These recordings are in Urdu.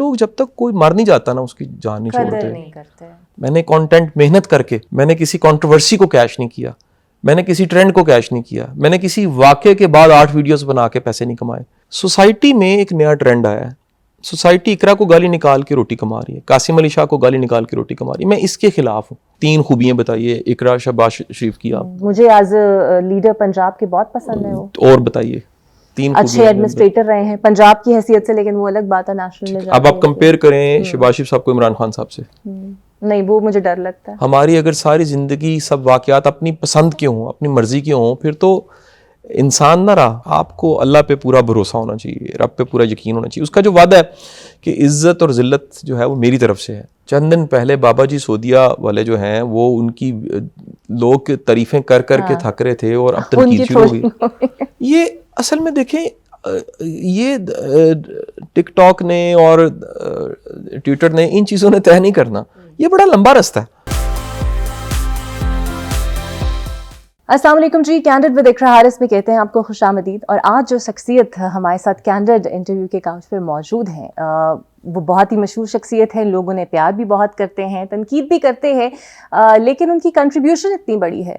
لوگ جب تک کوئی مر نہیں جاتا نا اس کی جان نہیں چھوڑتے. نہیں کرتے. میں نے کانٹینٹ محنت کر کے, میں نے کسی کنٹروورسی کو کیش نہیں کیا, میں نے کسی ٹرینڈ کو کیش نہیں کیا, میں نے کسی واقعے کے بعد 8 ویڈیوز بنا کے پیسے نہیں کمائے. سوسائٹی میں ایک نیا ٹرینڈ آیا ہے, سوسائٹی اقرا کو گالی نکال کے روٹی کما رہی ہے, قاسم علی شاہ کو گالی نکال کے روٹی کما رہی ہے. میں اس کے خلاف ہوں. 3 خوبیاں بتائیے اقرا شہباز شریف کی. آپ مجھے ایز لیڈر پنجاب کے بہت پسند ہے وہ. اور بتائیے 3 اچھے ایڈمنسٹریٹر رہے ہیں پنجاب کی حیثیت سے, لیکن وہ الگ بات ہے نیشنل میں. اب آپ کمپیئر کریں شہباز شریف صاحب کو عمران خان صاحب سے. نہیں, وہ مجھے ڈر لگتا ہے. ہماری اگر ساری زندگی سب واقعات اپنی پسند کے ہوں, اپنی مرضی کے ہوں, پھر تو انسان نہ رہا. آپ کو اللہ پہ پورا بھروسہ ہونا چاہیے, رب پہ پورا یقین ہونا چاہیے. اس کا جو وعدہ ہے کہ عزت اور ذلت جو ہے وہ میری طرف سے ہے. چند دن پہلے بابا جی سودیا والے جو ہیں وہ ان کی لوگ تعریفیں کر کر کے تھک رہے تھے اور اب تنقید شروع ہو گئی. یہ اصل میں دیکھیں, یہ ٹک ٹاک نے اور ٹویٹر نے ان چیزوں نے طے نہیں کرنا, یہ بڑا لمبا رستہ ہے. السلام علیکم جی, کینڈیڈ ود اقرا حارث میں کہتے ہیں آپ کو خوش آمدید. اور آج جو شخصیت ہمارے ساتھ کینڈیڈ انٹرویو کے کاؤنٹ پہ موجود ہیں وہ بہت ہی مشہور شخصیت ہے. لوگ انہیں پیار بھی بہت کرتے ہیں, تنقید بھی کرتے ہیں, لیکن ان کی کنٹریبیوشن اتنی بڑی ہے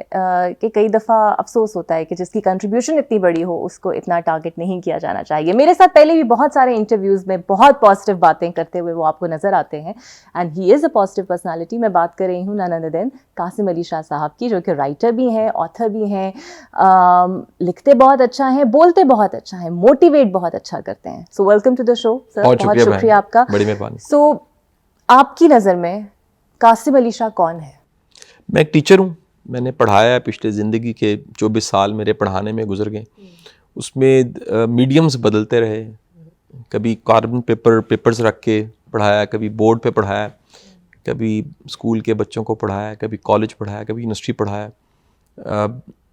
کہ کئی دفعہ افسوس ہوتا ہے کہ جس کی کنٹریبیوشن اتنی بڑی ہو اس کو اتنا ٹارگٹ نہیں کیا جانا چاہیے. میرے ساتھ پہلے بھی بہت سارے انٹرویوز میں بہت پازیٹیو باتیں کرتے ہوئے وہ آپ کو نظر آتے ہیں, and he is a positive personality. میں بات کر رہی ہوں نان ادر دین قاسم علی شاہ صاحب کی, جو کہ رائٹر بھی ہیں, آتھر بھی ہیں, لکھتے بہت اچھا ہیں, بولتے بہت اچھا ہیں, موٹیویٹ بہت اچھا کرتے ہیں. سو ویلکم ٹو دا شو سر. بہت شکریہ آپ کا, بڑی مہربانی. سو آپ کی نظر میں قاسم علی شاہ کون ہے؟ میں ایک ٹیچر ہوں. میں نے پڑھایا ہے, پچھلے زندگی کے 24 سال میرے پڑھانے میں گزر گئے. اس میں میڈیمز بدلتے رہے. کبھی کاربن پیپرز رکھ کے پڑھایا, کبھی بورڈ پہ پڑھایا, کبھی اسکول کے بچوں کو پڑھایا, کبھی کالج پڑھایا, کبھی یونیورسٹی پڑھایا.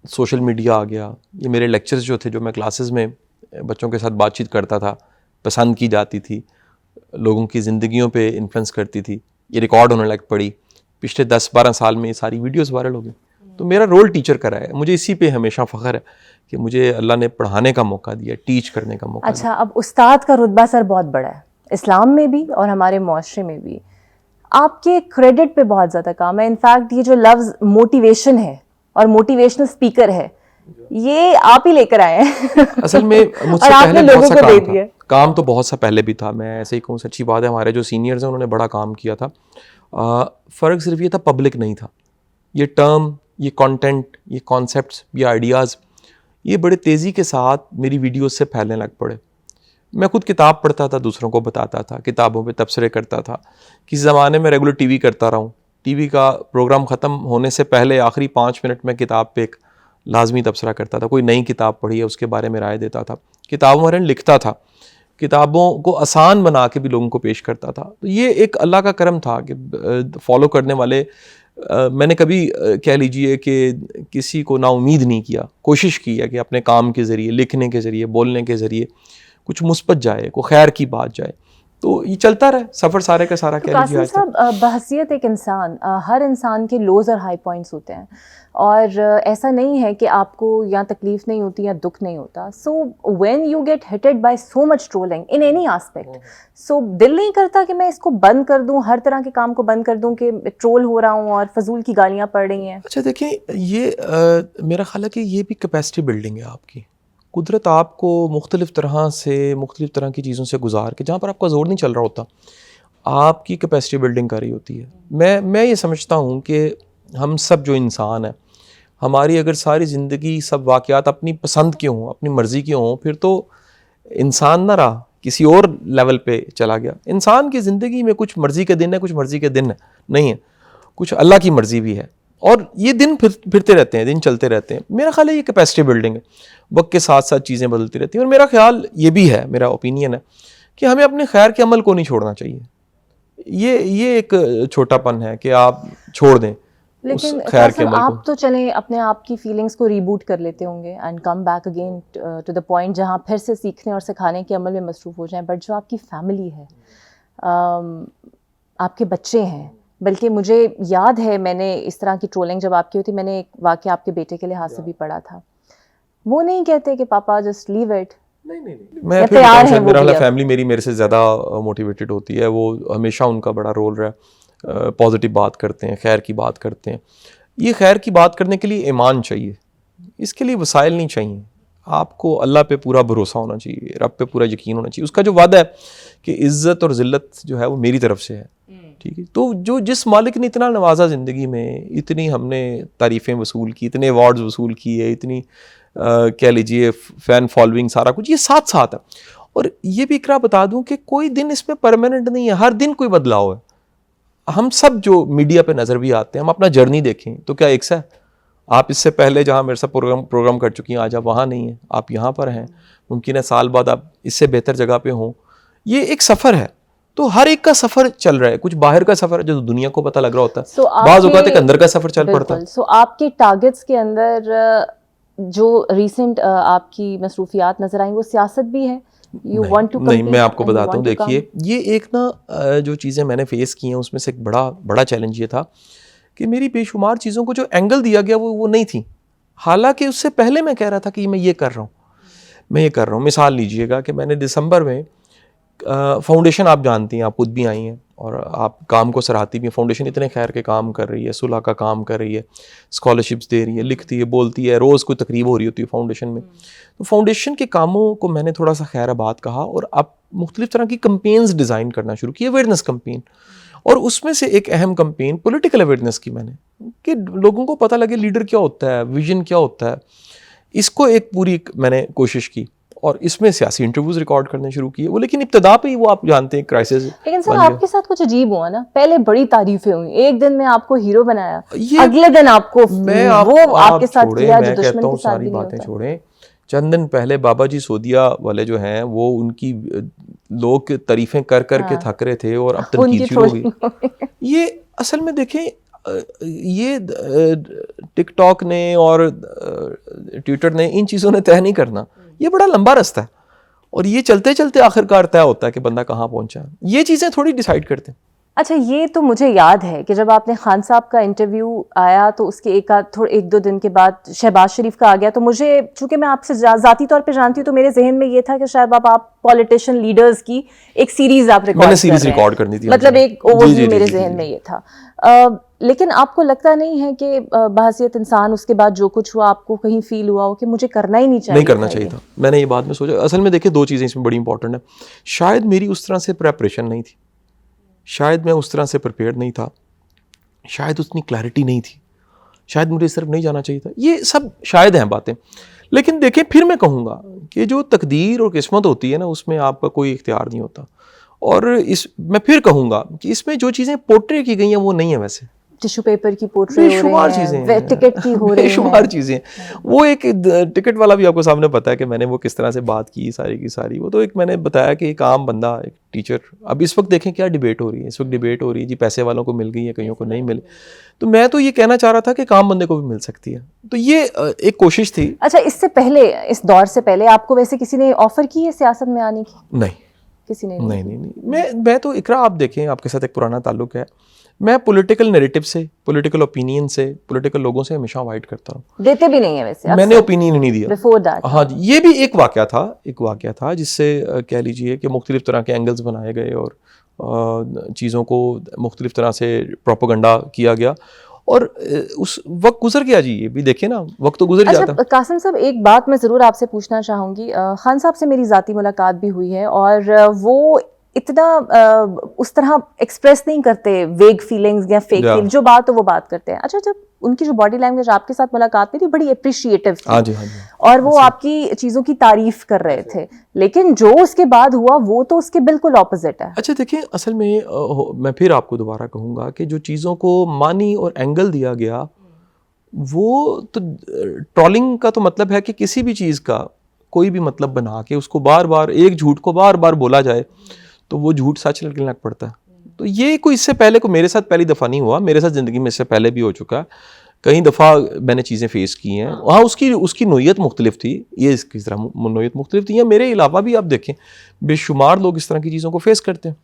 سوشل میڈیا آ گیا. یہ میرے لیکچرز جو تھے, جو میں کلاسز میں بچوں کے ساتھ بات چیت کرتا تھا, پسند کی جاتی تھی, لوگوں کی زندگیوں پہ انفلوئنس کرتی تھی, یہ ریکارڈ ہونے لگ پڑی. پچھلے 10-12 سال میں یہ ساری ویڈیوز وائرل ہو گئی. تو میرا رول ٹیچر کا رہا ہے. مجھے اسی پہ ہمیشہ فخر ہے کہ مجھے اللہ نے پڑھانے کا موقع دیا, ٹیچ کرنے کا موقع دیا. اچھا, اب استاد کا رتبہ سر بہت بڑا ہے اسلام میں بھی اور ہمارے معاشرے میں بھی. آپ کے کریڈٹ پہ بہت زیادہ کام ہے. انفیکٹ یہ جو لفظ موٹیویشن ہے اور موٹیویشنل اسپیکر ہے, یہ آپ ہی لے کر آئے ہیں. اصل میں مجھ سے پہلے بہت سا کام تھا, کام تو بہت سا پہلے بھی تھا. میں ایسے ہی کہوں, سچی بات ہے, ہمارے جو سینئرز ہیں انہوں نے بڑا کام کیا تھا. فرق صرف یہ تھا پبلک نہیں تھا. یہ ٹرم, یہ کانٹینٹ, یہ کانسیپٹس, یہ آئیڈیاز, یہ بڑے تیزی کے ساتھ میری ویڈیوز سے پھیلنے لگ پڑے. میں خود کتاب پڑھتا تھا, دوسروں کو بتاتا تھا, کتابوں پہ تبصرے کرتا تھا. کسی زمانے میں ریگولر ٹی وی کرتا رہا ہوں. ٹی وی کا پروگرام ختم ہونے سے پہلے آخری 5 منٹ میں کتاب پہ ایک لازمی تبصرہ کرتا تھا. کوئی نئی کتاب پڑھی ہے اس کے بارے میں رائے دیتا تھا. کتابوں میں لکھتا تھا, کتابوں کو آسان بنا کے بھی لوگوں کو پیش کرتا تھا. تو یہ ایک اللہ کا کرم تھا کہ فالو کرنے والے, میں نے کبھی کہہ لیجئے کہ کسی کو نا امید نہیں کیا. کوشش کی ہے کہ اپنے کام کے ذریعے, لکھنے کے ذریعے, بولنے کے ذریعے کچھ مثبت جائے, کوئی خیر کی بات جائے. تو یہ چلتا رہے سفر سارے کا سارا. کہہ لیجیے قاسم صاحب, بحثیت ایک انسان, ہر انسان کے لوز اور ہائی پوائنٹس ہوتے ہیں, اور ایسا نہیں ہے کہ آپ کو یا تکلیف نہیں ہوتی یا دکھ نہیں ہوتا. So when you get hitted by so much trolling in any aspect, so دل نہیں کرتا کہ میں اس کو بند کر دوں, ہر طرح کے کام کو بند کر دوں کہ ٹرول ہو رہا ہوں اور فضول کی گالیاں پڑ رہی ہیں؟ اچھا دیکھیں, یہ میرا خیال ہے کہ یہ بھی کیپیسٹی بلڈنگ ہے آپ کی. قدرت آپ کو مختلف طرح سے, مختلف طرح کی چیزوں سے گزار کے, جہاں پر آپ کا زور نہیں چل رہا ہوتا, آپ کی کیپیسٹی بلڈنگ کر رہی ہوتی ہے. میں یہ سمجھتا ہوں کہ ہم سب جو انسان ہیں, ہماری اگر ساری زندگی سب واقعات اپنی پسند کے ہوں, اپنی مرضی کے ہوں, پھر تو انسان نہ رہا, کسی اور لیول پہ چلا گیا. انسان کی زندگی میں کچھ مرضی کے دن ہے, کچھ مرضی کے دن نہیں ہے, کچھ اللہ کی مرضی بھی ہے, اور یہ دن پھرتے رہتے ہیں, دن چلتے رہتے ہیں. میرا خیال ہے یہ کیپیسٹی بلڈنگ ہے. وقت کے ساتھ ساتھ چیزیں بدلتی رہتی ہیں, اور میرا خیال یہ بھی ہے, میرا اوپینین ہے کہ ہمیں اپنے خیر کے عمل کو نہیں چھوڑنا چاہیے. یہ ایک چھوٹا پن ہے کہ آپ چھوڑ دیں. لیکن آپ تو چلیں اپنے آپ کی فیلنگس کو ریبوٹ کر لیتے ہوں گے and come back again to the point جہاں پھر سے سیکھنے اور سکھانے کے عمل میں مصروف ہو جائیں. بٹ جو آپ کی فیملی ہے, آپ کے بچے ہیں, بلکہ مجھے یاد ہے میں نے اس طرح کی ٹرولنگ جب آپ کی ہوتی, میں نے ایک واقعہ آپ کے بیٹے کے لحاظ سے بھی پڑھا تھا. وہ نہیں کہتے کہ پاپا جسٹ لیو اٹ, میں پھر میرا فیملی میرے سے زیادہ موٹیویٹڈ ہوتی ہے. وہ ہمیشہ ان کا بڑا رول رہا ہے, پازیٹیو بات کرتے ہیں, خیر کی بات کرتے ہیں. یہ خیر کی بات کرنے کے لیے ایمان چاہیے, اس کے لیے وسائل نہیں چاہیے. آپ کو اللہ پہ پورا بھروسہ ہونا چاہیے, رب پہ پورا یقین ہونا چاہیے. اس کا جو وعدہ ہے کہ عزت اور ذلت جو ہے وہ میری طرف سے ہے, ٹھیک ہے. تو جس مالک نے اتنا نوازا زندگی میں, اتنی ہم نے تعریفیں وصول کی, اتنے ایوارڈز وصول کیے, اتنی کہہ لیجیے فین فالوئنگ, سارا کچھ یہ ساتھ ساتھ ہے. اور یہ بھی اقرا بتا دوں کہ کوئی دن اس میں پرماننٹ نہیں ہے, ہر دن کوئی بدلاؤ ہے. ہم سب جو میڈیا پہ نظر بھی آتے ہیں, ہم اپنا جرنی دیکھیں تو کیا ایک سا ہے. آپ اس سے پہلے جہاں میرے ساتھ پروگرام کر چکی ہیں, آج آپ وہاں نہیں ہیں, آپ یہاں پر ہیں. ممکن ہے سال بعد آپ اس سے بہتر جگہ پہ ہوں. یہ ایک سفر ہے, تو ہر ایک کا سفر چل رہا ہے. کچھ باہر کا سفر ہے جو دنیا کو پتہ لگ رہا ہوتا ہے, بعض اوقات ایک اندر کا سفر چل پڑتا ہے. سو آپ کے ٹارگٹس کے اندر جو ریسنٹ آپ کی مصروفیات نظر آئیں وہ سیاست بھی ہے؟ نہیں, میں آپ کو بتاتا ہوں. دیکھیے, یہ ایک نا جو چیزیں میں نے فیس کی ہیں اس میں سے ایک بڑا چیلنج یہ تھا کہ میری بے شمار چیزوں کو جو اینگل دیا گیا وہ نہیں تھی. حالانکہ اس سے پہلے میں کہہ رہا تھا کہ میں یہ کر رہا ہوں. مثال لیجئے گا کہ میں نے دسمبر میں فاؤنڈیشن, آپ جانتی ہیں, آپ خود بھی آئی ہیں اور آپ کام کو سراہتی بھی ہیں. فاؤنڈیشن اتنے خیر کے کام کر رہی ہے, صلح کا کام کر رہی ہے, اسکالرشپس دے رہی ہے, لکھتی ہے, بولتی ہے, روز کوئی تقریب ہو رہی ہوتی ہے فاؤنڈیشن میں. تو فاؤنڈیشن کے کاموں کو میں نے تھوڑا سا خیر آباد کہا اور اب مختلف طرح کی کمپینز ڈیزائن کرنا شروع کی, اویئرنیس کمپین. اور اس میں سے ایک اہم کمپین پولیٹیکل اویئرنیس کی میں نے, کہ لوگوں کو پتہ لگے لیڈر کیا ہوتا ہے, ویژن کیا ہوتا ہے. اس کو ایک پوری میں نے کوشش کی اور اس میں سیاسی انٹرویوز ریکارڈ کرنے شروع کیے. وہ لیکن ابتدا پہ ہی وہ آپ جانتے ہیں کرائسس. لیکن سر آپ کے ساتھ کچھ عجیب ہوا نا, پہلے بڑی تعریفیں ہوئی, ایک دن میں آپ کو ہیرو بنایا, اگلے دن آپ کو وہ آپ کے ساتھ کیا جو دشمن کے ساتھ بھی نہیں ہوتا. چھوڑیں, چند دن پہلے بابا جی سودیا والے جو ہیں وہ ان کی لوگ تعریفیں کر کے تھک رہے تھے اور اب تنقید شروع ہو گئی. یہ اصل میں دیکھیں, یہ ٹک ٹاک نے اور ٹویٹر نے ان چیزوں نے طے نہیں کرنا. یہ بڑا لمبا رستہ ہے اور یہ چلتے چلتے آخرکار طے ہوتا ہے کہ بندہ کہاں پہنچا. یہ چیزیں تھوڑی ڈیسائیڈ کرتے ہیں. اچھا, یہ تو مجھے یاد ہے کہ جب آپ نے خان صاحب کا انٹرویو آیا تو اس کے ایک دو دن کے بعد شہباز شریف کا آ گیا, تو مجھے چونکہ میں آپ سے ذاتی طور پہ جانتی ہوں تو میرے ذہن میں یہ تھا کہ شاید آپ پولیٹیشین لیڈرز کی ایک سیریز آپ ریکارڈ کرنی تھی, مطلب ایک اوور ویو میرے ذہن میں یہ تھا. لیکن آپ کو لگتا نہیں ہے کہ بحیثیت انسان اس کے بعد جو کچھ ہوا آپ کو کہیں فیل ہوا ہو کہ مجھے کرنا ہی نہیں کرنا چاہیے تھا؟ میں نے یہ بات میں سوچا. اصل میں دیکھیں, دو چیزیں اس میں بڑی امپورٹنٹ ہیں. شاید میری اس طرح سے پریپریشن نہیں تھی, شاید میں اس طرح سے پریپیئرڈ نہیں تھا, شاید اتنی کلیئرٹی نہیں تھی, شاید مجھے اس طرف نہیں جانا چاہیے تھا. یہ سب شاید ہیں باتیں. لیکن دیکھیں, پھر میں کہوں گا کہ جو تقدیر اور قسمت ہوتی ہے نا, اس میں آپ کا کوئی اختیار نہیں ہوتا. اور میں پھر کہوں گا کہ اس میں جو چیزیں پورٹری کی گئی ہیں وہ نہیں ہیں. ویسے ٹیشو پیپر کی پورٹری ہو رہی ہے, ٹکٹ کی ہو رہی ہے, شمار چیزیں. وہ ایک ٹکٹ والا بھی آپ کو سامنے پتا ہے کہ میں نے وہ کس طرح سے بات کی ساری کی ساری. وہ تو ایک میں نے بتایا کہ ایک عام بندہ, ایک ٹیچر. اب اس وقت دیکھیں کیا ڈیبیٹ ہو رہی ہے. اس وقت ڈیبیٹ ہو رہی ہے جی پیسے والوں کو مل گئی ہے, کئیوں کو نہیں ملے. تو میں تو یہ کہنا چاہ رہا تھا کہ عام بندے کو بھی مل سکتی ہے. تو یہ ایک کوشش تھی. اچھا, اس سے پہلے, اس دور سے پہلے آپ کو ویسے کسی نے آفر کی ہے سیاست میں آنے کی؟ نہیں, کسی نے نہیں. میں تو اقرا, آپ دیکھیں, آپ کے ساتھ ایک پرانا تعلق ہے. میں پولیٹیکل نیریٹو سے, پولیٹیکل اوپینین سے, پولیٹیکل لوگوں سے ہمیشہ اوائڈ کرتا ہوں. دیتے بھی نہیں ہیں ویسے, میں نے اوپینین نہیں دیا بیفور دیٹ. ہاں جی, یہ بھی ایک واقعہ تھا جس سے کہہ لیجئے کہ مختلف طرح کے اینگلز بنائے گئے اور چیزوں کو مختلف طرح سے پروپیگنڈا کیا گیا اور اس وقت گزر گیا. جی یہ بھی دیکھیں نا, وقت تو گزر جاتا. اچھا قاسم صاحب, ایک بات میں ضرور آپ سے پوچھنا چاہوں گی. خان صاحب سے میری ذاتی ملاقات بھی ہوئی ہے اور وہ اتنا اس طرح ایکسپریس نہیں کرتے ویگ فیلنگز یا فیک فیل, جو بات ہو وہ بات کرتے ہیں. اچھا, جب ان کی جو باڈی لینگویج آپ کے ساتھ ملاقات میں تھی بڑی اپریشیٹیو تھی اور وہ آپ کی چیزوں کی تعریف کر رہے تھے, لیکن جو اس کے بعد ہوا وہ تو اس کے بالکل اپوزٹ ہے. اچھا دیکھیں, اصل میں پھر آپ کو دوبارہ کہوں گا کہ جو چیزوں کو معنی اور اینگل دیا گیا وہ تو ٹرولنگ کا تو مطلب ہے کہ کسی بھی چیز کا کوئی بھی مطلب بنا کے اس کو بار بار, ایک جھوٹ کو بار بار بولا جائے تو وہ جھوٹ سچ لگنے لگ پڑتا ہے. تو یہ کوئی اس سے پہلے کو میرے ساتھ پہلی دفعہ نہیں ہوا, میرے ساتھ زندگی میں اس سے پہلے بھی ہو چکا. کئی دفعہ میں نے چیزیں فیس کی ہیں. وہاں اس کی نوعیت مختلف تھی, یہ اس کی طرح نوعیت مختلف تھی. یا میرے علاوہ بھی آپ دیکھیں بے شمار لوگ اس طرح کی چیزوں کو فیس کرتے ہیں.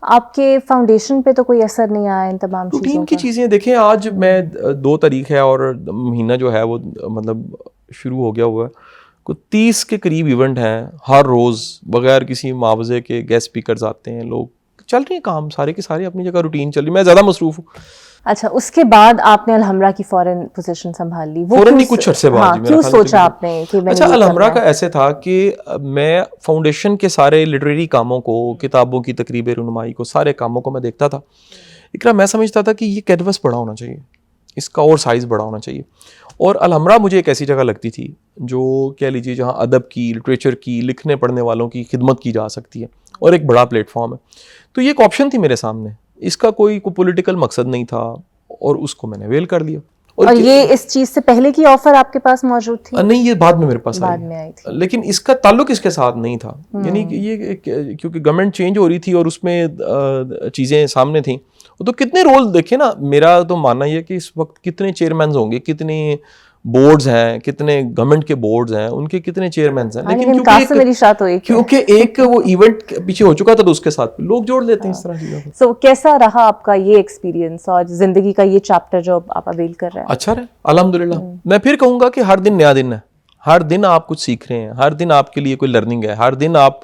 آپ کے فاؤنڈیشن پہ تو کوئی اثر نہیں آیا ان تمام چیزوں کا؟ روٹین کی چیزیں دیکھیں, آج میں 2 تاریخ ہے اور مہینہ جو ہے وہ مطلب شروع ہو گیا ہوا ہے. کوئی 30 کے قریب ایونٹ ہیں ہر روز, بغیر کسی معاوضے کے گیسٹ اسپیکرز آتے ہیں, لوگ چل رہے ہیں کام سارے کے سارے اپنی جگہ روٹین چل رہی ہے, میں زیادہ مصروف ہوں. اچھا, اس کے بعد آپ نے الحمرہ کی فوراً پوزیشن سنبھال لی, وہ فوراً نہیں, کچھ عرصے بعد. کیوں سوچا آپ نے کہ میں اچھا, الحمرہ کا ایسے تھا کہ میں فاؤنڈیشن کے سارے لٹریری کاموں کو, کتابوں کی تقریب رونمائی کو, سارے کاموں کو میں دیکھتا تھا. اقرا, میں سمجھتا تھا کہ یہ کینوس بڑا ہونا چاہیے, اس کا اور سائز بڑا ہونا چاہیے, اور الحمرہ مجھے ایک ایسی جگہ لگتی تھی جو کہہ لیجیے جہاں ادب کی, لٹریچر کی, لکھنے پڑھنے والوں کی خدمت کی جا سکتی ہے, اور ایک بڑا پلیٹ فارم ہے. تو یہ ایک آپشن تھی میرے سامنے, اس کا کوئی پولیٹیکل مقصد نہیں تھا, اور اس کو میں نے اویل کر لیا. اور یہ اس چیز سے پہلے کی آفر آپ کے پاس موجود تھی؟ نہیں, یہ بعد میں میرے پاس آئی تھی, لیکن اس کا تعلق اس کے ساتھ نہیں تھا. یعنی کہ یہ کیونکہ گورنمنٹ چینج ہو رہی تھی اور اس میں چیزیں سامنے تھیں, تو کتنے رول دیکھیں نا, میرا تو ماننا یہ ہے کہ اس وقت کتنے چیئرمینز ہوں گے, کتنے بورڈز ہیں, کتنے گورنمنٹ کے بورڈز ہیں, ان کے کتنے چیئرمینز ہیں, لیکن کیونکہ ایک وہ ایونٹ پیچھے ہو چکا تھا تو اس کے ساتھ لوگ جوڑ لیتے ہیں اس طرح چیزوں کو. سو کیسا رہا آپ کا یہ ایکسپیرینس اور زندگی کا یہ چیپٹر جو آپ اویل کر رہے ہیں؟ اچھا رہا الحمدللہ. میں پھر کہوں گا کہ ہر دن نیا دن ہے, ہر دن آپ کچھ سیکھ رہے ہیں, ہر دن آپ کے لیے کوئی لرننگ ہے, ہر دن آپ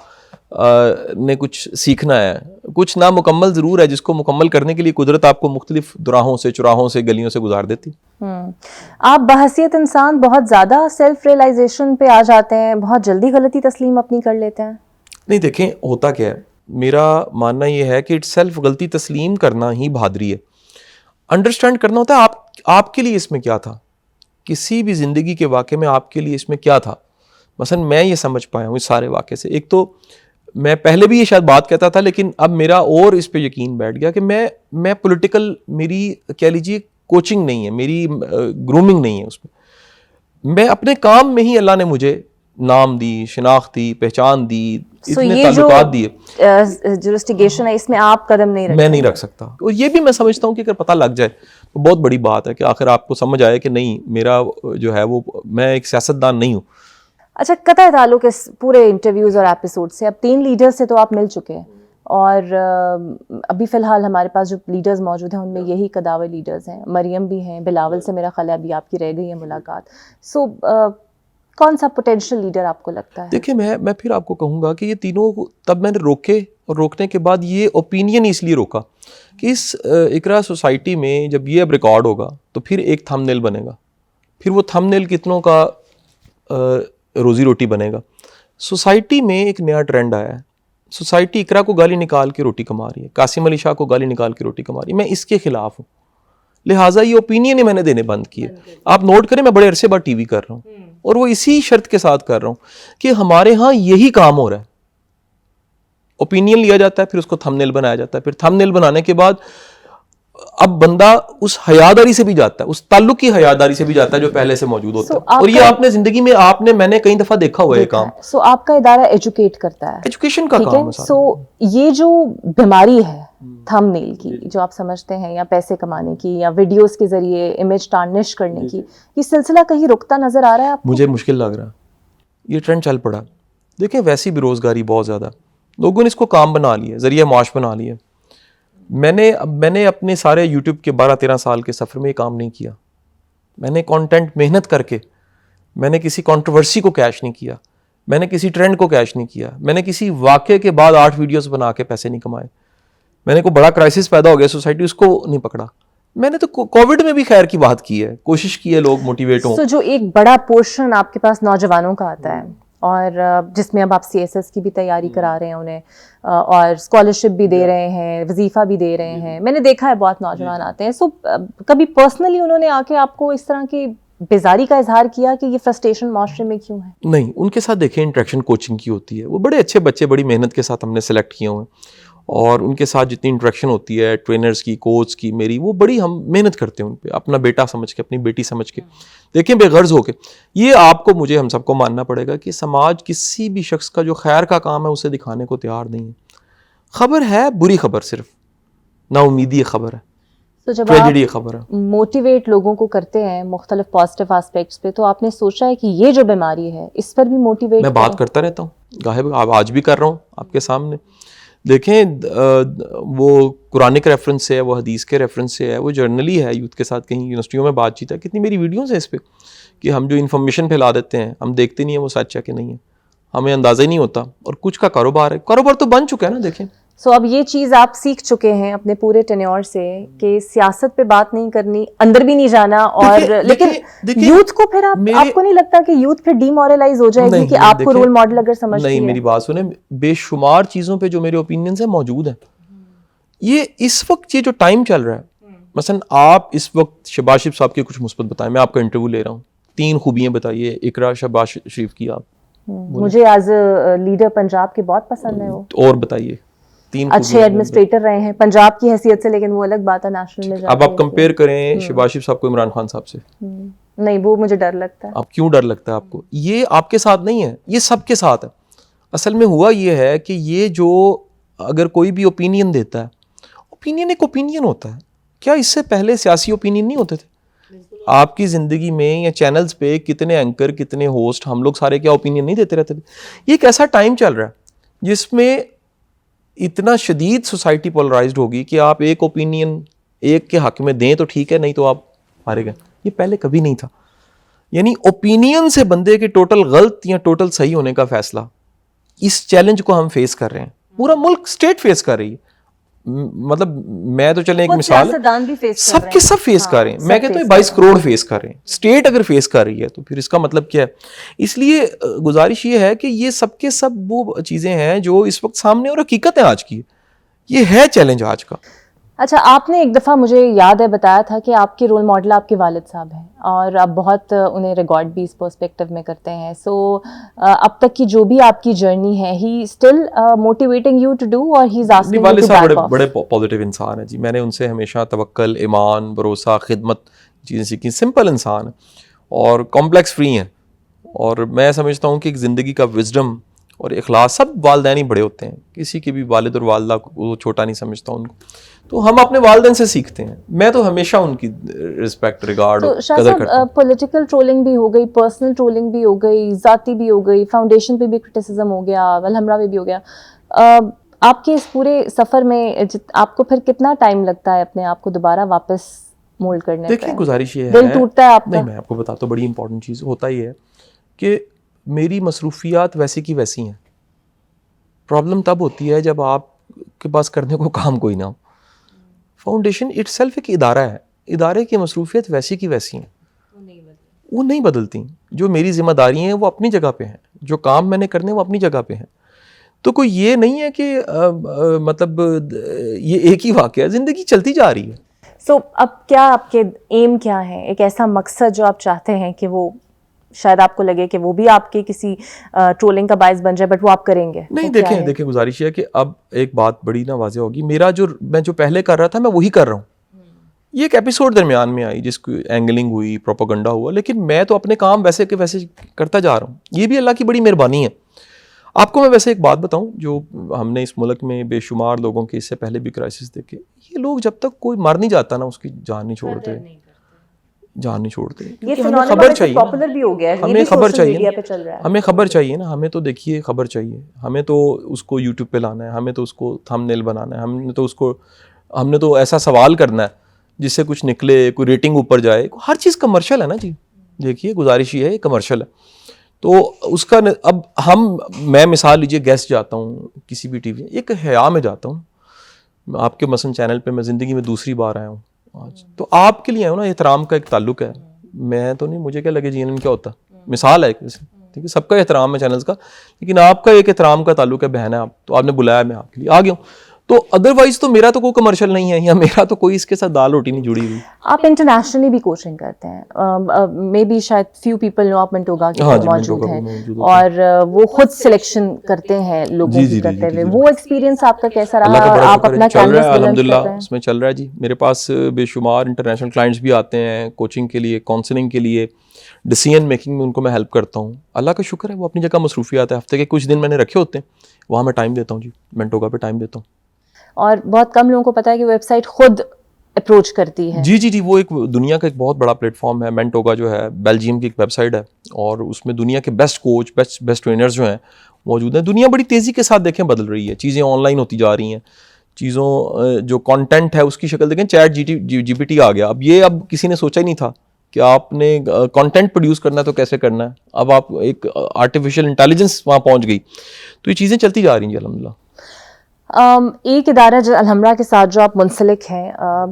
نے کچھ سیکھنا ہے. کچھ نامکمل ضرور ہے جس کو مکمل کرنے کے لیے قدرت آپ کو مختلف دراہوں سے, چراہوں سے, گلیوں سے گزار دیتی. آپ بحیثیت انسان بہت زیادہ سیلف ریئلائزیشن پہ آ جاتے ہیں, بہت جلدی غلطی تسلیم اپنی کر لیتے ہیں؟ نہیں, دیکھیں ہوتا کیا ہے, میرا ماننا یہ ہے کہ سیلف غلطی تسلیم کرنا ہی بہادری ہے. انڈرسٹینڈ کرنا ہوتا ہے آپ کے لیے اس میں کیا تھا, کسی بھی زندگی کے واقعے میں آپ کے لیے اس میں کیا تھا. مثلا میں یہ سمجھ پایا ہوں اس سارے واقعے سے, ایک تو میں پہلے بھی یہ شاید بات کہتا تھا, لیکن اب میرا اور اس پہ یقین بیٹھ گیا کہ میں پولیٹیکل, میری کہہ لیجیے کوچنگ نہیں ہے, میری گرومنگ نہیں ہے اس میں اپنے کام میں ہی اللہ نے مجھے نام دی, شناخت دی, پہچان دی, اتنے تعلقات دیے. جو انویسٹیگیشن ہے اس میں آپ قدم نہیں رکھ سکتا, اور یہ بھی میں سمجھتا ہوں کہ اگر پتہ لگ جائے تو بہت بڑی بات ہے کہ آخر آپ کو سمجھ آئے کہ نہیں, میرا جو ہے وہ, میں ایک سیاستدان نہیں ہوں. اچھا, قطع تعلق اس پورے انٹرویوز اور ایپیسوڈ سے, اب 3 لیڈر سے تو آپ مل چکے ہیں, اور ابھی فی الحال ہمارے پاس جو لیڈرز موجود ہیں ان میں یہی قداور لیڈرز ہیں. مریم بھی ہیں, بلاول سے میرا خیال ہے ابھی آپ کی رہ گئی ہے ملاقات. سو کون سا پوٹینشیل لیڈر آپ کو لگتا ہے؟ دیکھیں, میں پھر آپ کو کہوں گا کہ یہ تینوں تب میں نے روکے, اور روکنے کے بعد یہ اوپینین اس لیے روکا کہ اس اقرا سوسائٹی میں جب یہ اب ریکارڈ ہوگا تو پھر ایک تھم نیل بنے گا, پھر وہ تھم نیل کتنوں کا روزی روٹی بنے گا. سوسائٹی میں ایک نیا ٹرینڈ آیا ہے, سوسائٹی اقرا کو گالی نکال کے روٹی کما رہی ہے, قاسم علی شاہ کو گالی نکال کے روٹی کما رہی ہے. میں اس کے خلاف ہوں, لہٰذا یہ اوپینین ہی میں نے دینے بند کیے. آپ نوٹ کریں, میں بڑے عرصے بعد ٹی وی کر رہا ہوں, اور وہ اسی شرط کے ساتھ کر رہا ہوں کہ ہمارے ہاں یہی کام ہو رہا ہے. اوپینین لیا جاتا ہے, پھر اس کو تھم نیل بنایا جاتا ہے, پھر تھم نیل بنانے کے بعد اب بندہ اس حیاداری سے بھی جاتا ہے, اس تعلق کی حیاداری سے بھی جاتا ہے جو پہلے سے موجود ہوتا ہے. اور یہ آپ نے زندگی میں میں نے کئی دفعہ دیکھا ہوا ہے یہ کام. سو آپ کا ادارہ ایجوکیٹ کرتا ہے, ایجوکیشن کا کام ہے. سو یہ جو بیماری ہے تھم نیل کی, جو آپ سمجھتے ہیں, یا پیسے کمانے کی, یا ویڈیوز کے ذریعے امیج ٹارنش کرنے کی, یہ سلسلہ کہیں رکتا نظر آ رہا ہے آپ کو؟ مجھے مشکل لگ رہا, یہ ٹرینڈ چل پڑا. دیکھیں, ویسی بے روزگاری بہت زیادہ, لوگوں نے اس کو کام بنا لیا, ذریعہ معاش بنا لیا. میں نے اپنے سارے یوٹیوب کے 12-13 سال کے سفر میں یہ کام نہیں کیا. میں نے کانٹینٹ محنت کر کے, میں نے کسی کنٹروورسی کو کیش نہیں کیا, میں نے کسی ٹرینڈ کو کیش نہیں کیا, میں نے کسی واقعے کے بعد 8 ویڈیوز بنا کے پیسے نہیں کمائے. میں نے کوئی بڑا کرائسس پیدا ہو گیا سوسائٹی, اس کو نہیں پکڑا. میں نے تو کووڈ میں بھی خیر کی بات کی ہے, کوشش کی ہے لوگ موٹیویٹ ہوں. تو جو ایک بڑا پورشن آپ کے پاس نوجوانوں کا آتا ہے, اور جس میں اب آپ CSS کی بھی تیاری کرا رہے ہیں انہیں, اور اسکالرشپ بھی دے رہے ہیں, وظیفہ بھی دے رہے ہیں, میں نے دیکھا ہے بہت نوجوان آتے ہیں. سو کبھی پرسنلی انہوں نے آ کے آپ کو اس طرح کی بیزاری کا اظہار کیا کہ یہ فرسٹریشن معاشرے میں کیوں ہے؟ نہیں, ان کے ساتھ دیکھیں انٹریکشن کوچنگ کی ہوتی ہے, وہ بڑے اچھے بچے بڑی محنت کے ساتھ ہم نے سلیکٹ کیے ہوئے, اور ان کے ساتھ جتنی انٹریکشن ہوتی ہے ٹرینرز کی, کوچ کی, میری, وہ بڑی ہم محنت کرتے ہیں ان پہ, اپنا بیٹا سمجھ کے, اپنی بیٹی سمجھ کے. دیکھیں, بے غرض ہو کے, یہ آپ کو, مجھے, ہم سب کو ماننا پڑے گا کہ سماج کسی بھی شخص کا جو خیر کا کام ہے اسے دکھانے کو تیار نہیں ہے. خبر ہے بری خبر, صرف نا امیدی خبر ہے, ٹریجڈی خبر ہے. موٹیویٹ لوگوں کو کرتے ہیں مختلف پازیٹیو ایسپیکٹس پہ, تو آپ نے سوچا ہے کہ یہ جو بیماری ہے اس پر بھی موٹیویٹ؟ میں بات کرتا رہتا ہوں, گاہے آج بھی کر رہا ہوں آپ کے سامنے. دیکھیں وہ قرآنک ریفرنس سے ہے, وہ حدیث کے ریفرنس سے ہے, وہ جرنلی ہے یوتھ کے ساتھ کہیں یونیورسٹیوں میں بات چیت ہے. کتنی میری ویڈیوز ہیں اس پہ کہ ہم جو انفارمیشن پھیلا دیتے ہیں ہم دیکھتے نہیں ہیں وہ سچ ہے کہ نہیں ہے, ہمیں اندازہ ہی نہیں ہوتا. اور کچھ کا کاروبار ہے, کاروبار تو بن چکا ہے نا. دیکھیں سو اب یہ چیز آپ سیکھ چکے ہیں اپنے پورے ٹینیور سے کہ سیاست پہ بات نہیں کرنی, اندر بھی نہیں جانا, اور لیکن یوتھ کو پھر آپ کو نہیں لگتا کہ یوتھ پھر ڈی مورلائز ہو جائے گی کہ آپ کو رول ماڈل اگر سمجھتی ہے؟ نہیں, میری بات سنیں, بے شمار چیزوں پہ جو میرے اوپینینز ہیں موجود ہیں. یہ اس وقت یہ جو ٹائم چل رہا ہے, مثلا آپ اس وقت شہباز شریف صاحب کے کچھ مثبت بتائیں, میں آپ کا انٹرویو لے رہا ہوں, 3 خوبیاں بتائیے اقرا شہباز شریف کی. آپ مجھے ایز اے لیڈر پنجاب کے بہت پسند ہے وہ, اور بتائیے 3 اچھے ایڈمنسٹریٹر رہے ہیں پنجاب کی حیثیت سے, لیکن وہ الگ بات ہے نیشنل میں. اب آپ کمپیئر کریں شہباز شریف صاحب کو عمران خان صاحب سے, نہیں وہ مجھے ڈر لگتا ہے. آپ کیوں ڈر لگتا ہے آپ کو؟ یہ آپ کے ساتھ نہیں ہے, یہ سب کے ساتھ ہے. اصل میں ہوا یہ ہے کہ یہ جو اگر کوئی بھی اوپینین دیتا ہے, اوپینین ایک اوپینین ہوتا ہے. کیا اس سے پہلے سیاسی اوپینین نہیں ہوتے تھے آپ کی زندگی میں, یا چینلز پہ کتنے اینکر کتنے ہوسٹ, ہم لوگ سارے کیا اوپینین نہیں دیتے رہتے تھے؟ یہ ایک ایسا ٹائم چل رہا ہے جس میں اتنا شدید سوسائٹی پولرائزڈ ہوگی کہ آپ ایک اوپینین ایک کے حق میں دیں تو ٹھیک ہے, نہیں تو آپ مارے گئے. یہ پہلے کبھی نہیں تھا. یعنی اوپینین سے بندے کے ٹوٹل غلط یا ٹوٹل صحیح ہونے کا فیصلہ, اس چیلنج کو ہم فیس کر رہے ہیں. پورا ملک اسٹیٹ فیس کر رہی ہے. مطلب میں تو چلیں ایک مثال, سب کے سب فیس کر رہے ہیں. میں کہتا ہوں 22 کروڑ فیس کر رہے ہیں. اسٹیٹ اگر فیس کر رہی ہے تو پھر اس کا مطلب کیا ہے؟ اس لیے گزارش یہ ہے کہ یہ سب کے سب وہ چیزیں ہیں جو اس وقت سامنے, اور حقیقت ہے آج کی, یہ ہے چیلنج آج کا. اچھا, آپ نے ایک دفعہ مجھے یاد ہے بتایا تھا کہ آپ کے رول ماڈل آپ کے والد صاحب ہیں, اور آپ بہت انہیں ریکارڈ بھی اس پرسپیکٹو میں کرتے ہیں. سو اب تک کی جو بھی آپ کی جرنی ہے, he still motivating you to do, اور he is asking you to back off. بڑے پازیٹیو انسان ہیں جی. میں نے ان سے ہمیشہ توکل, ایمان, بھروسہ, خدمت چیزیں سیکھی. سمپل انسان ہیں اور کمپلیکس فری ہیں, اور میں سمجھتا ہوں کہ ایک زندگی کا وزڈم اور اخلاص, سب والدین ہی بڑے ہوتے ہیں, کسی کے بھی والد اور والدہ کو چھوٹا نہیں سمجھتا ان کو. تو ہم اپنے والدین سے سیکھتے ہیں. میں تو ہمیشہ ان کی رسپیکٹ, ریگارڈ, قدر کرتا ہوں. پولیٹیکل ٹرولنگ بھی ہو گئی, پرسنل ٹرولنگ بھی ہو گئی, ذاتی بھی ہو گئی, فاؤنڈیشن پہ بھی کرٹیسزم ہو گیا, الحمرہ پہ بھی ہو گیا. آپ کے اس پورے سفر میں آپ کو پھر کتنا ٹائم لگتا ہے اپنے آپ کو دوبارہ واپس مولڈ کرنے پہ؟ دیکھیں گزارش یہ ہے, دل ٹوٹتا ہے آپ کا؟ نہیں, میں آپ کو بتاتا ہوں, بڑی امپورٹنٹ چیز ہوتا یہ ہے کہ میری مصروفیات ویسی کی ویسی ہیں. پرابلم تب ہوتی ہے جب آپ کے پاس کرنے کو کام کوئی نہ ہو. فاؤنڈیشن اٹ سیلف ایک ادارہ ہے, ادارے کی مصروفیت ویسی کی ویسی ہیں, وہ نہیں بدلتی. جو میری ذمہ داری ہیں وہ اپنی جگہ پہ ہیں, جو کام میں نے کرنے وہ اپنی جگہ پہ ہیں. تو کوئی یہ نہیں ہے کہ مطلب یہ ایک ہی واقعہ ہے, زندگی چلتی جا رہی ہے. سو اب کیا آپ کے ایم کیا ہے, ایک ایسا مقصد جو آپ چاہتے ہیں کہ وہ شاید آپ کو لگے کہ وہ بھی آپ کے کسی ٹرولنگ کا باعث بن جائے, بٹ وہ آپ کریں گے؟ نہیں, دیکھیں گزارش ہے کہ اب ایک بات بڑی نا واضح ہوگی, میں جو پہلے کر رہا تھا میں وہی کر رہا ہوں. یہ ایک ایپیسوڈ درمیان میں آئی جس کو اینگلنگ ہوئی, پروپیگنڈا ہوا, لیکن میں تو اپنے کام ویسے کے ویسے کرتا جا رہا ہوں. یہ بھی اللہ کی بڑی مہربانی ہے. آپ کو میں ویسے ایک بات بتاؤں, جو ہم نے اس ملک میں بے شمار لوگوں کے اس سے پہلے بھی کرائسس دیکھے, یہ لوگ جب تک کوئی مر نہیں جاتا نا, اس کی جان نہیں چھوڑتے, جان نہیں چھوڑتے. ہمیں خبر چاہیے, ہمیں خبر چاہیے, ہمیں خبر چاہیے نا. ہمیں تو دیکھیے خبر چاہیے, ہمیں تو اس کو یوٹیوب پہ لانا ہے, ہمیں تو اس کو تھم نیل بنانا ہے, ہم نے تو ایسا سوال کرنا ہے جس سے کچھ نکلے, کوئی ریٹنگ اوپر جائے. ہر چیز کمرشل ہے نا جی. دیکھیے گزارش یہ ہے, کمرشل ہے. تو اس کا اب میں مثال لیجیے, گیسٹ جاتا ہوں کسی بھی ٹی وی, ایک حیا میں جاتا ہوں. آپ کے مثلا چینل پہ میں زندگی میں دوسری بار آیا ہوں آج, تو آپ کے لیے آیا ہوں نا, احترام کا ایک تعلق ہے. میں تو نہیں, مجھے کیا لگے جی کیا ہوتا, مثال ہے ٹھیک ہے, سب کا احترام ہے چینلز کا, لیکن آپ کا ایک احترام کا تعلق ہے, بہن ہے آپ, تو آپ نے بلایا, میں آپ کے لیے آ گیا ہوں. تو ادروائز تو میرا تو کوئی کمرشل نہیں ہے, یا میرا تو کوئی اس کے ساتھ دال روٹی نہیں جڑی ہوئی. آپ انٹرنیشنلی بھی کوچنگ کرتے ہیں, مے بی شاید فیو پیپل نو آپ منٹوگا کے موجود ہیں, اور وہ خود سلیکشن کرتے ہیں لوگوں کی کرتے ہوئے. وہ ایکسپیرینس آپ کا کیسا رہا, اور آپ اپنا کینوس الحمدللہ اس میں چل رہا ہے جی. میرے پاس بے شمار انٹرنیشنل کلائنٹس بھی آتے ہیں کوچنگ کے لیے, کاؤنسلنگ کے لیے, ڈیسیژن میکنگ میں ان کو میں ہیلپ کرتا ہوں. اللہ کا شکر ہے, وہ اپنی جگہ مصروفیات ہے. ہفتے کے کچھ دن میں نے رکھے ہوتے ہیں, وہاں میں ٹائم دیتا ہوں جی, منٹوگا پہ ٹائم دیتا ہوں. اور بہت کم لوگوں کو پتہ ہے کہ ویب سائٹ خود اپروچ کرتی ہے. جی وہ ایک دنیا کا ایک بہت بڑا پلیٹ فارم ہے. مینٹوگا جو ہے بیلجیم کی ایک ویب سائٹ ہے اور اس میں دنیا کے بیسٹ کوچ بیسٹ ٹرینرز جو ہیں موجود ہیں. دنیا بڑی تیزی کے ساتھ دیکھیں بدل رہی ہے, چیزیں آن لائن ہوتی جا رہی ہیں, چیزوں جو کانٹینٹ ہے اس کی شکل دیکھیں, چیٹ جی پی ٹی آ گیا. اب کسی نے سوچا ہی نہیں تھا کہ آپ نے کانٹینٹ پروڈیوس کرنا ہے تو کیسے کرنا ہے. اب آپ ایک آرٹیفیشیل انٹیلیجنس وہاں پہنچ گئی, تو یہ چیزیں چلتی جا رہی ہیں الحمدللہ. ایک ادارہ جو الحمرہ کے ساتھ جو آپ منسلک ہیں,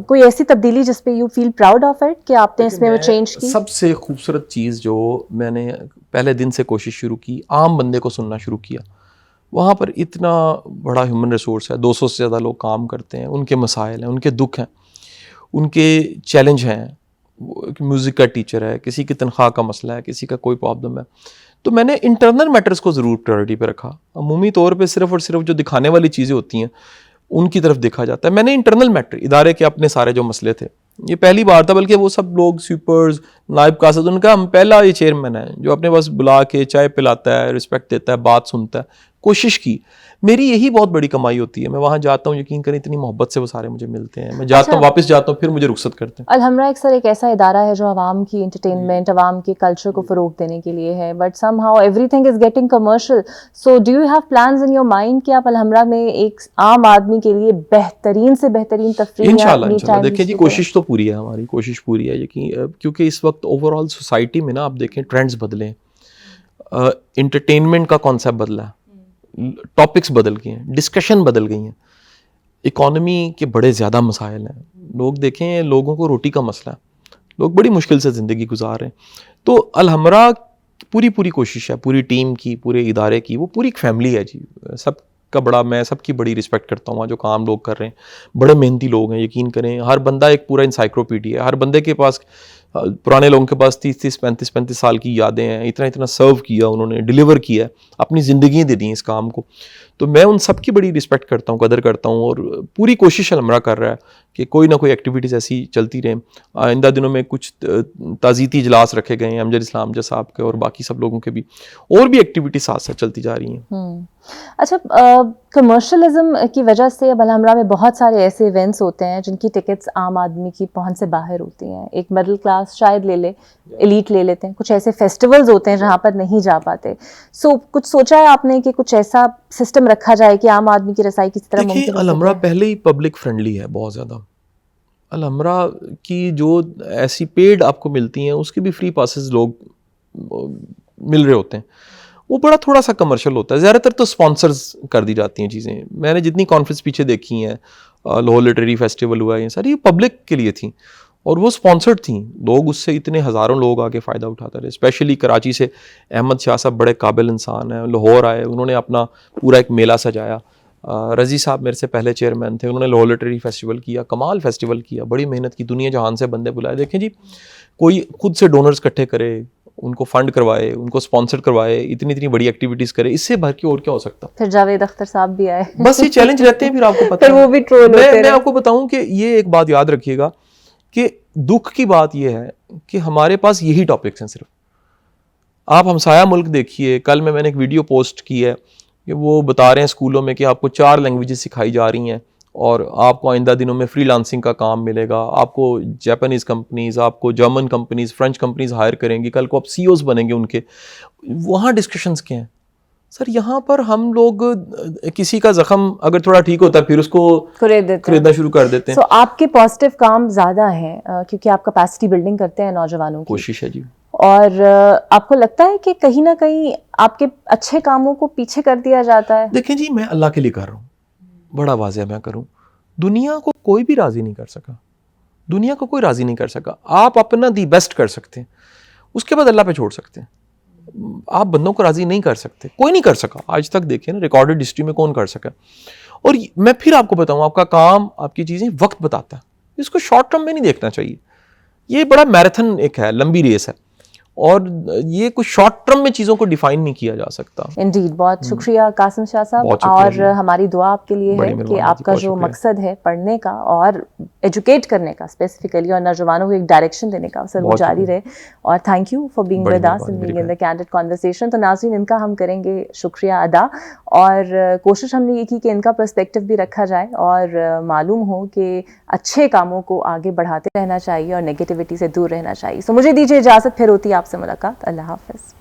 کوئی ایسی تبدیلی جس پہ you feel proud of it کہ آپ نے اس میں وہ چینج کی؟ سب سے خوبصورت چیز جو میں نے پہلے دن سے کوشش شروع کی, عام بندے کو سننا شروع کیا. وہاں پر اتنا بڑا ہیومن ریسورس ہے, 200 سے زیادہ لوگ کام کرتے ہیں, ان کے مسائل ہیں, ان کے دکھ ہیں, ان کے چیلنج ہیں. میوزک کا ٹیچر ہے, کسی کی تنخواہ کا مسئلہ ہے, کسی کا کوئی پرابلم ہے. تو میں نے انٹرنل میٹرز کو ضرور پریورٹی پہ رکھا. عمومی طور پہ صرف اور صرف جو دکھانے والی چیزیں ہوتی ہیں ان کی طرف دیکھا جاتا ہے. میں نے انٹرنل میٹر, ادارے کے اپنے سارے جو مسئلے تھے, یہ پہلی بار تھا, بلکہ وہ سب لوگ سویپرز, نائب قاصد, ان کا ہم پہلا یہ چیئرمین ہے جو اپنے پاس بلا کے چائے پلاتا ہے, رسپیکٹ دیتا ہے, بات سنتا ہے. کوشش کی. میری یہی بہت بڑی کمائی ہوتی ہے. میں وہاں جاتا ہوں, یقین کریں اتنی محبت سے وہ سارے مجھے ملتے ہیں. میں جاتا ہوں, واپس جاتا ہوں, پھر مجھے رخصت کرتے ہیں. الحمرہ ایک ایسا ادارہ ہے جو عوام کی انٹرٹینمنٹ, عوام کے کلچر کو فروغ دینے کے لیے ہے, but some how every thing is getting commercial. So do you have plans in your mind کہ آپ الحمرہ میں ایک عام آدمی کے لیے بہترین سے بہترین تفریح؟ انشاءاللہ دیکھیں جی, کوشش تو پوری ہے, ہماری کوشش پوری ہے. یقین کیونکہ اس وقت اوور آل سوسائٹی میں نا آپ دیکھیں ٹرینڈز بدلے, انٹرٹینمنٹ کا کانسیپٹ بدلا ہے, ٹاپکس بدل گئے ہیں, ڈسکشن بدل گئی ہیں, اکانومی کے بڑے زیادہ مسائل ہیں. لوگ دیکھیں, لوگوں کو روٹی کا مسئلہ ہے, لوگ بڑی مشکل سے زندگی گزار رہے ہیں. تو الحمرہ پوری کوشش ہے, پوری ٹیم کی, پورے ادارے کی, وہ پوری ایک فیملی ہے جی. سب کا بڑا, میں سب کی بڑی رسپیکٹ کرتا ہوں. جو کام لوگ کر رہے ہیں بڑے محنتی لوگ ہیں, یقین کریں. ہر بندہ ایک پورا انسائکلوپیڈیا ہے. ہر بندے کے پاس, پرانے لوگوں کے پاس 30-35 سال کی یادیں ہیں, اتنا سرو کیا انہوں نے, ڈیلیور کیا, اپنی زندگیاں دے دی اس کام کو. تو میں ان سب کی بڑی رسپیکٹ کرتا ہوں, قدر کرتا ہوں, اور پوری کوشش الحمرہ کر رہا ہے کہ کوئی نہ کوئی ایکٹیویٹیز ایسی چلتی رہیں. آئندہ دنوں میں کچھ تعزیتی اجلاس رکھے گئے ہیں امجد اسلام جا صاحب کے اور باقی سب لوگوں کے بھی, اور بھی ایکٹیویٹیز ساتھ ساتھ چلتی جا رہی ہیں. اچھا, کمرشلزم کی وجہ سے اب الحمرہ میں بہت سارے ایسے ایونٹس ہوتے ہیں جن کی ٹکٹس عام آدمی کی پہنچ سے باہر ہوتی ہیں. ایک مڈل کلاس شاید لے لے, ایلیٹ لے لیتے ہیں. کچھ ایسے فیسٹیولز ہوتے ہیں جہاں پر نہیں جا پاتے. سو کچھ سوچا ہے آپ نے کہ کچھ ایسا سسٹم رکھا جائے کہ عام آدمی کی رسائی کس طرح ممکن ہو؟ الحمرہ پہلے ہی پبلک فرینڈلی ہے بہت زیادہ. الحمرہ کی جو ایسی پیڈ آپ کو ملتی ہیں اس کے بھی فری پاسز لوگ مل رہے ہوتے ہیں. وہ بڑا تھوڑا سا کمرشل ہوتا ہے. زیادہ تر تو اسپانسرز کر دی جاتی ہیں چیزیں. میں نے جتنی کانفرنس پیچھے دیکھی ہیں, لاہور لٹریری فیسٹیول ہوا ہے, یہ ساری پبلک کے لیے تھیں اور وہ اسپانسرڈ تھیں. لوگ اس سے اتنے ہزاروں لوگ آگے فائدہ اٹھاتے رہے. اسپیشلی کراچی سے احمد شاہ صاحب بڑے قابل انسان ہیں, لاہور آئے, انہوں نے اپنا پورا ایک میلہ سجایا. رضی صاحب میرے سے پہلے چیئرمین تھے, انہوں نے لاہور لٹریری فیسٹیول کیا, کمال فیسٹیول کیا, بڑی محنت کی, دنیا جہان سے بندے بلائے. دیکھیں جی, کوئی خود سے ڈونرز اکٹھے کرے, ان کو فنڈ کروائے, ان کو اسپانسر کروائے, اتنی بڑی ایکٹیویٹیز کرے, اس سے بھر کے اور کیا ہو سکتا. پھر جاوید اختر صاحب بھی آئے, بس یہ چیلنج رہتے ہیں. پھر آپ کو پتہ ہے, وہ بھی ٹرول ہوتے ہیں. میں آپ کو بتاؤں کہ یہ ایک بات یاد رکھیے گا کہ دکھ کی بات یہ ہے کہ ہمارے پاس یہی ٹاپکس ہیں صرف. آپ ہمسایہ ملک دیکھیے, کل میں نے ایک ویڈیو پوسٹ کی ہے کہ وہ بتا رہے ہیں اسکولوں میں کہ آپ کو 4 لینگویجز سکھائی جا رہی ہیں اور آپ کو آئندہ دنوں میں فری لانسنگ کا کام ملے گا. آپ کو جاپانیز کمپنیز, آپ کو German companies, French companies hire کریں گی. کل کو آپ سی اوز بنیں گے ان کے. وہاں ڈسکشنز کیا ہیں سر؟ یہاں پر ہم لوگ کسی کا زخم اگر تھوڑا ٹھیک ہوتا ہے پھر اس کو خریدنا شروع کر دیتے ہیں. سو آپ کے پازیٹیو کام زیادہ ہیں کیونکہ آپ کیپیسٹی بلڈنگ کرتے ہیں نوجوانوں کی. کوشش ہے جی. اور آپ کو لگتا ہے کہ کہیں نہ کہیں آپ کے اچھے کاموں کو پیچھے کر دیا جاتا ہے؟ دیکھیں جی, میں اللہ کے لیے کر رہا ہوں, بڑا واضح میں کروں. دنیا کو کوئی بھی راضی نہیں کر سکا, دنیا کو کوئی راضی نہیں کر سکا. آپ اپنا دی بیسٹ کر سکتے ہیں, اس کے بعد اللہ پہ چھوڑ سکتے ہیں. آپ بندوں کو راضی نہیں کر سکتے, کوئی نہیں کر سکا. آج تک دیکھیں نا, ریکارڈڈ ہسٹری میں کون کر سکا. اور میں پھر آپ کو بتاؤں, آپ کا کام, آپ کی چیزیں وقت بتاتا ہے. اس کو شارٹ ٹرم میں نہیں دیکھنا چاہیے. یہ بڑا میراتھن ایک ہے, لمبی ریس ہے, اور یہ کچھ شارٹ ٹرم میں چیزوں کو ڈیفائن نہیں کیا جا سکتا. انڈیڈ. بہت شکریہ قاسم شاہ صاحب, اور ہماری دعا آپ کے لیے ہے کہ آپ کا جو مقصد ہے پڑھنے کا اور ایجوکیٹ کرنے کا اسپیسیفکلی, اور نوجوانوں کو ایک ڈائریکشن دینے کا, سر وہ جاری رہے. اور thank you for being with us and being in the candid conversation. تو ناظرین, ان کا ہم کریں گے شکریہ ادا, اور کوشش ہم نے یہ کی کہ ان کا پرسپیکٹو بھی رکھا جائے اور معلوم ہو کہ اچھے کاموں کو آگے بڑھاتے رہنا چاہیے اور نگیٹیوٹی سے دور رہنا چاہیے. سو مجھے دیجیے اجازت, پھر ہوتی ہے آپ سے ملاقات. اللہ حافظ.